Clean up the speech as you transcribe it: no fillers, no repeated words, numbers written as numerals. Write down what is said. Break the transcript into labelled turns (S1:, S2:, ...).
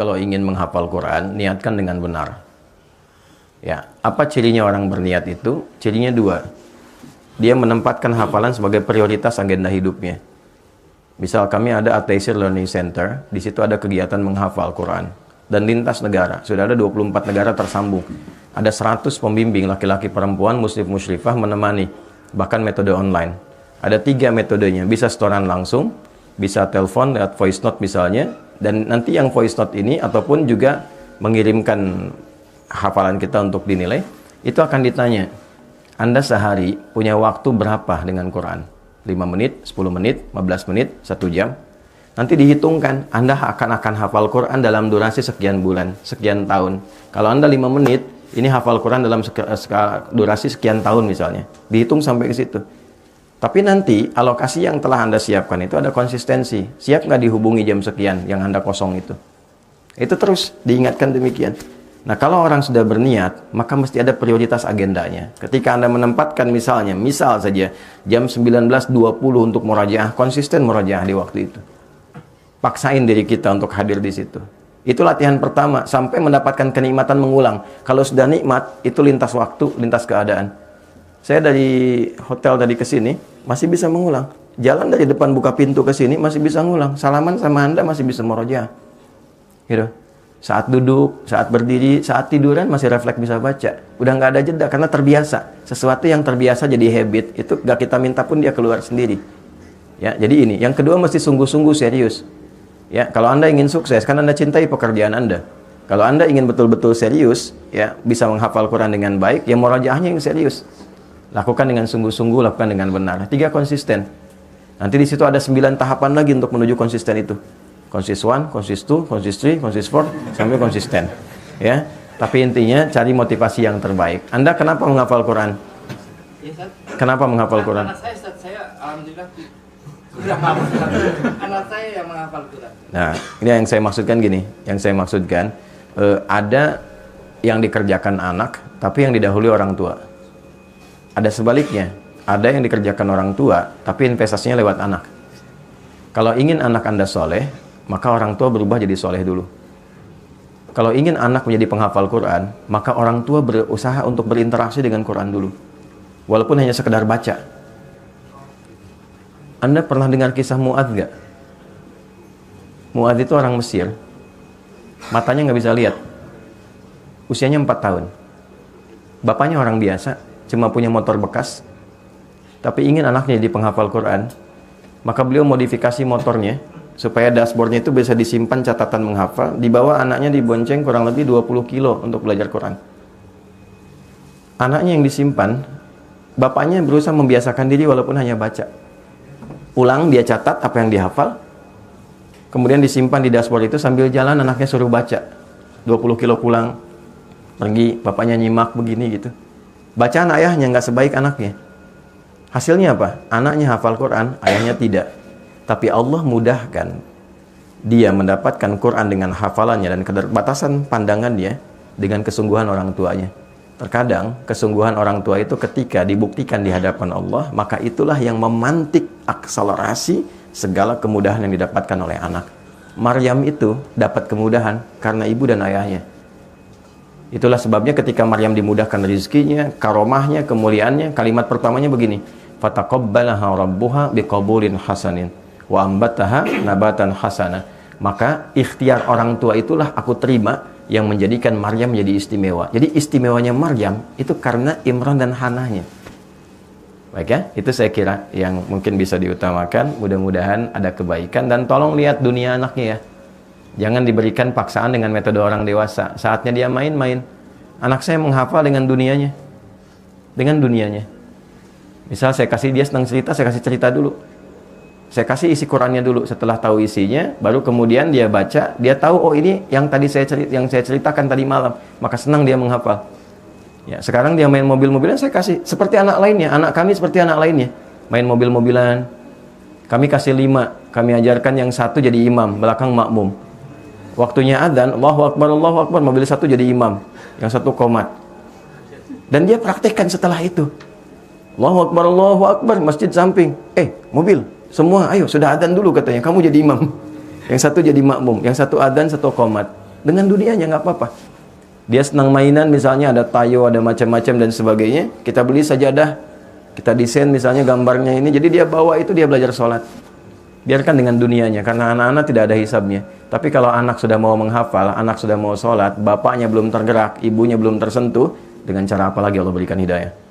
S1: Kalau ingin menghafal Quran, niatkan dengan benar. Ya, apa cirinya orang berniat itu? Cirinya dua. Dia menempatkan hafalan sebagai prioritas agenda hidupnya. Misal kami ada At-Taisir Learning Center, di situ ada kegiatan menghafal Quran dan lintas negara. Sudah ada 24 negara tersambung. Ada 100 pembimbing laki-laki perempuan muslim musyrifah menemani, bahkan metode online. Ada 3 metodenya, bisa setoran langsung, bisa telepon lewat voice note misalnya, dan nanti yang voice note ini ataupun juga mengirimkan hafalan kita untuk dinilai, itu akan ditanya, Anda sehari punya waktu berapa dengan Quran? 5 menit, 10 menit, 15 menit, 1 jam. Nanti dihitungkan, Anda akan hafal Quran dalam durasi sekian bulan, sekian tahun. Kalau Anda 5 menit, ini hafal Quran dalam durasi sekian tahun misalnya. Dihitung sampai ke situ. Tapi nanti alokasi yang telah Anda siapkan itu ada konsistensi. Siap nggak dihubungi jam sekian yang Anda kosong itu? Itu terus diingatkan demikian. Nah, kalau orang sudah berniat, maka mesti ada prioritas agendanya. Ketika Anda menempatkan misal saja jam 19.20 untuk murajaah, konsisten murajaah di waktu itu. Paksain diri kita untuk hadir di situ. Itu latihan pertama sampai mendapatkan kenikmatan mengulang. Kalau sudah nikmat, itu lintas waktu, lintas keadaan. Saya dari hotel tadi ke sini masih bisa mengulang. Jalan dari depan buka pintu ke sini masih bisa mengulang. Salaman sama Anda masih bisa murajaah. Gitu. Saat duduk, saat berdiri, saat tiduran masih refleks bisa baca. Udah nggak ada jeda karena terbiasa. Sesuatu yang terbiasa jadi habit, itu nggak kita minta pun dia keluar sendiri. Ya, jadi ini. Yang kedua mesti sungguh-sungguh serius. Ya, kalau Anda ingin sukses, kan Anda cintai pekerjaan Anda. Kalau Anda ingin betul-betul serius, ya, bisa menghafal Quran dengan baik, ya murajaahnya yang serius. Lakukan dengan sungguh-sungguh, lakukan dengan benar. 3, konsisten. Nanti di situ ada 9 tahapan lagi untuk menuju konsisten itu. Konsis 1, konsis 2, konsis 3, konsis 4, sampai konsisten. Ya, tapi intinya cari motivasi yang terbaik. Anda kenapa menghafal Quran? Kenapa menghafal Quran?
S2: Anak saya alhamdulillah sudah mampu. Anak saya yang menghafal Quran.
S1: Nah, ini yang saya maksudkan gini. Yang saya maksudkan ada yang dikerjakan anak, tapi yang didahului orang tua. Ada sebaliknya. Ada yang dikerjakan orang tua, tapi investasinya lewat anak. Kalau ingin anak Anda soleh, maka orang tua berubah jadi soleh dulu. Kalau ingin anak menjadi penghafal Quran, maka orang tua berusaha untuk berinteraksi dengan Quran dulu. Walaupun hanya sekedar baca. Anda pernah dengar kisah Mu'adz gak? Mu'adz itu orang Mesir. Matanya nggak bisa lihat. Usianya 4 tahun. Bapaknya orang biasa, cuma punya motor bekas. Tapi ingin anaknya jadi penghafal Quran, maka beliau modifikasi motornya supaya dashboardnya itu bisa disimpan catatan menghafal. Di bawah anaknya dibonceng kurang lebih 20 kilo untuk belajar Quran. Anaknya yang disimpan, bapaknya berusaha membiasakan diri walaupun hanya baca. Ulang, dia catat apa yang dihafal, kemudian disimpan di dashboard itu. Sambil jalan anaknya suruh baca, 20 kilo pulang, pergi, bapaknya nyimak begini gitu. Bacaan ayahnya nggak sebaik anaknya. Hasilnya apa? Anaknya hafal Quran, ayahnya tidak. Tapi Allah mudahkan dia mendapatkan Quran dengan hafalannya dan keterbatasan pandangannya dengan kesungguhan orang tuanya. Terkadang kesungguhan orang tua itu ketika dibuktikan di hadapan Allah, maka itulah yang memantik akselerasi segala kemudahan yang didapatkan oleh anak. Maryam itu dapat kemudahan karena ibu dan ayahnya. Itulah sebabnya ketika Maryam dimudahkan rezekinya, karomahnya, kemuliaannya, kalimat pertamanya begini, fataqabbalaha rabbuha biqabulin hasanin wa ambataha nabatan hasana. Maka ikhtiar orang tua itulah aku terima yang menjadikan Maryam menjadi istimewa. Jadi istimewanya Maryam itu karena Imran dan Hanahnya. Baik ya, itu saya kira yang mungkin bisa diutamakan. Mudah-mudahan ada kebaikan dan tolong lihat dunia anaknya ya. Jangan diberikan paksaan dengan metode orang dewasa. Saatnya dia main-main. Anak saya menghafal dengan dunianya. Dengan dunianya. Misal saya kasih dia senang cerita, saya kasih cerita dulu. Saya kasih isi Qurannya dulu. Setelah tahu isinya, baru kemudian dia baca, dia tahu oh ini yang saya ceritakan tadi malam, maka senang dia menghafal. Ya, sekarang dia main mobil-mobilan, saya kasih seperti anak lainnya. Anak kami seperti anak lainnya, main mobil-mobilan. Kami kasih 5, kami ajarkan yang 1 jadi imam, belakang makmum. Waktunya adzan, Allahu Akbar, mobil 1 jadi imam, yang 1 qomat. Dan dia praktekkan setelah itu. Allahu Akbar, masjid samping. Mobil, semua, ayo sudah adzan dulu katanya, kamu jadi imam. Yang 1 jadi makmum, yang 1 adzan, 1 qomat. Dengan dunianya nggak apa-apa. Dia senang mainan, misalnya ada tayo, ada macam-macam dan sebagainya. Kita beli sajadah, kita desain misalnya gambarnya ini, jadi dia bawa itu, dia belajar sholat. Biarkan dengan dunianya, karena anak-anak tidak ada hisabnya. Tapi kalau anak sudah mau menghafal, anak sudah mau sholat, bapaknya belum tergerak, ibunya belum tersentuh, dengan cara apa lagi Allah berikan hidayah?